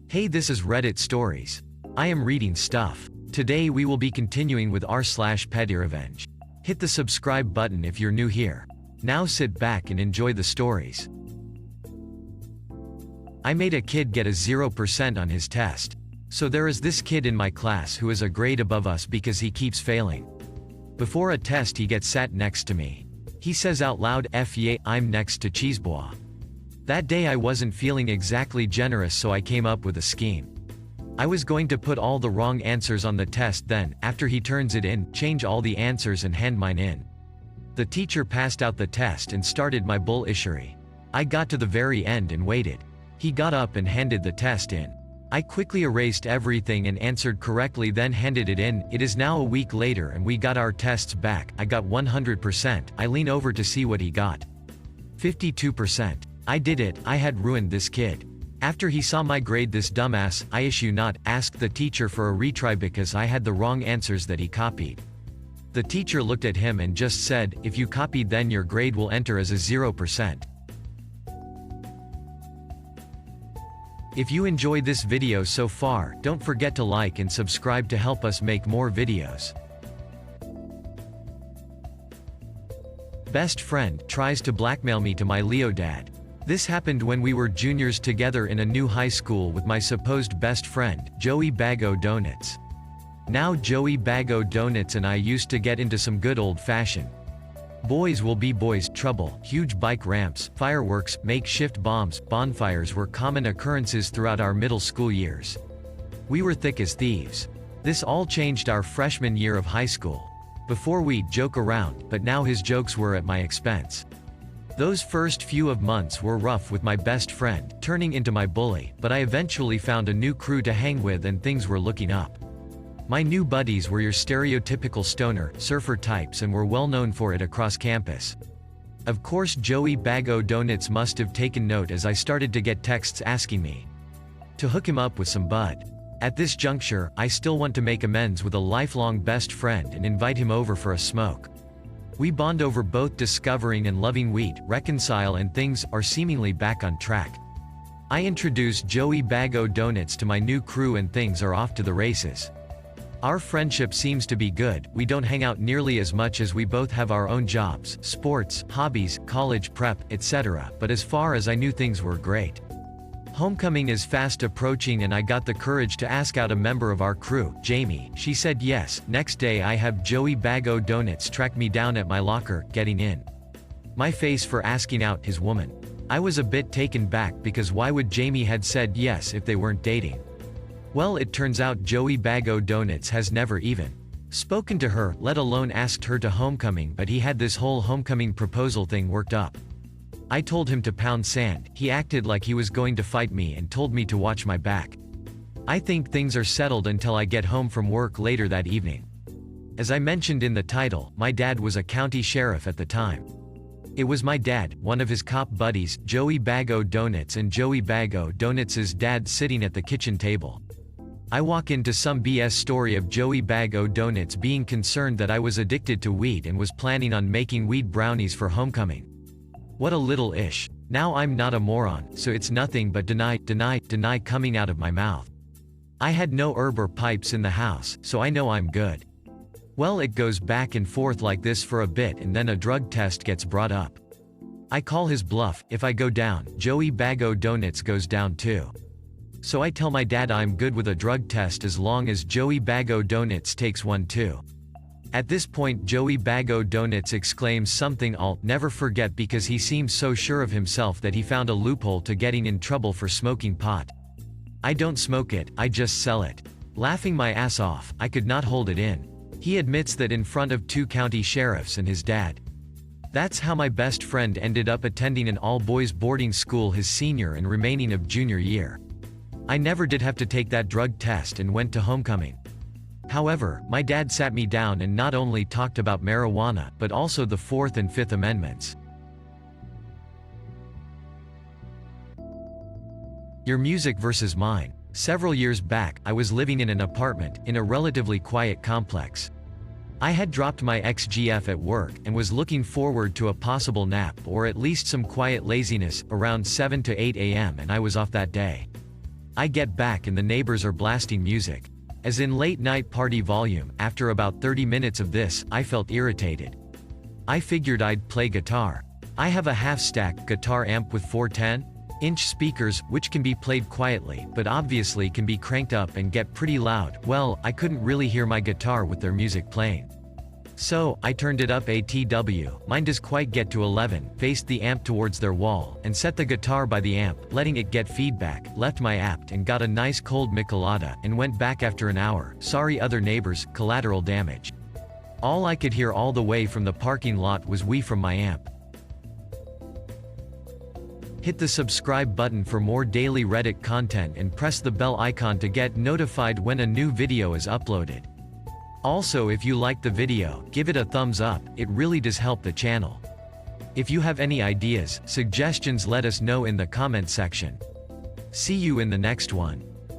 Hey, this is Reddit Stories. I am reading stuff. Today we will be continuing with r/PettyRevenge. Hit the subscribe button if you're new here. Now sit back and enjoy the stories. I made a kid get a 0% on his test. So there is this kid in my class who is a grade above us because he keeps failing. Before a test he gets sat next to me. He says out loud, "F yeah, I'm next to Cheesebois." That day I wasn't feeling exactly generous, so I came up with a scheme. I was going to put all the wrong answers on the test, then, after he turns it in, change all the answers and hand mine in. The teacher passed out the test and started my bull-ishery. I got to the very end and waited. He got up and handed the test in. I quickly erased everything and answered correctly, then handed it in. It is now a week later and we got our tests back. I got 100%. I lean over to see what he got. 52%. I did it, I had ruined this kid. After he saw my grade, this dumbass, asked the teacher for a retry because I had the wrong answers that he copied. The teacher looked at him and just said, "If you copied, then your grade will enter as a 0%. If you enjoyed this video so far, don't forget to like and subscribe to help us make more videos. Best friend tries to blackmail me to my Leo dad. This happened when we were juniors together in a new high school with my supposed best friend, Joey Bago Donuts. Now Joey Bago Donuts and I used to get into some good old-fashioned boys will be boys trouble. Huge bike ramps, fireworks, makeshift bombs, bonfires were common occurrences throughout our middle school years. We were thick as thieves. This all changed our freshman year of high school. Before we'd joke around, but now his jokes were at my expense. Those first few months were rough with my best friend turning into my bully, but I eventually found a new crew to hang with and things were looking up. My new buddies were your stereotypical stoner, surfer types and were well known for it across campus. Of course Joey Bago Donuts must have taken note as I started to get texts asking me to hook him up with some bud. At this juncture, I still want to make amends with a lifelong best friend and invite him over for a smoke. We bond over both discovering and loving weed, reconcile, and things are seemingly back on track. I introduce Joey Bago Donuts to my new crew and things are off to the races. Our friendship seems to be good. We don't hang out nearly as much as we both have our own jobs, sports, hobbies, college prep, etc., but as far as I knew things were great. Homecoming is fast approaching and I got the courage to ask out a member of our crew, Jamie. She said yes. Next day I have Joey Bago Donuts track me down at my locker, getting in my face for asking out his woman. I was a bit taken back because why would Jamie had said yes if they weren't dating? Well, it turns out Joey Bago Donuts has never even spoken to her, let alone asked her to homecoming, but he had this whole homecoming proposal thing worked up. I told him to pound sand. He acted like he was going to fight me and told me to watch my back. I think things are settled until I get home from work later that evening. As I mentioned in the title, my dad was a county sheriff at the time. It was my dad, one of his cop buddies, Joey Bago Donuts, and Joey Bago Donuts' dad sitting at the kitchen table. I walk into some BS story of Joey Bago Donuts being concerned that I was addicted to weed and was planning on making weed brownies for homecoming. What a little ish. Now I'm not a moron, so it's nothing but deny coming out of my mouth. I had no herb or pipes in the house, so I know I'm good. Well, it goes back and forth like this for a bit and then a drug test gets brought up. I call his bluff. If I go down, Joey Bago Donuts goes down too. So I tell my dad I'm good with a drug test as long as Joey Bago Donuts takes one too. At this point Joey Bago Donuts exclaims something I'll never forget because he seems so sure of himself that he found a loophole to getting in trouble for smoking pot. I don't smoke it, I just sell it. Laughing my ass off, I could not hold it in. He admits that in front of 2 county sheriffs and his dad. That's how my best friend ended up attending an all-boys boarding school his senior and remaining of junior year. I never did have to take that drug test and went to homecoming. However, my dad sat me down and not only talked about marijuana, but also the 4th and 5th Amendments. Your music versus mine. Several years back, I was living in an apartment, in a relatively quiet complex. I had dropped my XGF at work, and was looking forward to a possible nap or at least some quiet laziness, around 7 to 8 a.m. and I was off that day. I get back and the neighbors are blasting music. As in late night party volume. After about 30 minutes of this, I felt irritated. I figured I'd play guitar. I have a half-stack guitar amp with 4 10-inch speakers, which can be played quietly, but obviously can be cranked up and get pretty loud. Well, I couldn't really hear my guitar with their music playing. So, I turned it up ATW, mine does quite get to 11, faced the amp towards their wall, and set the guitar by the amp, letting it get feedback, left my apt and got a nice cold Michelada, and went back after an hour. Sorry other neighbors, collateral damage. All I could hear all the way from the parking lot was "wee" from my amp. Hit the subscribe button for more daily Reddit content and press the bell icon to get notified when a new video is uploaded. Also, if you liked the video, give it a thumbs up, it really does help the channel. If you have any ideas, suggestions, let us know in the comment section. See you in the next one.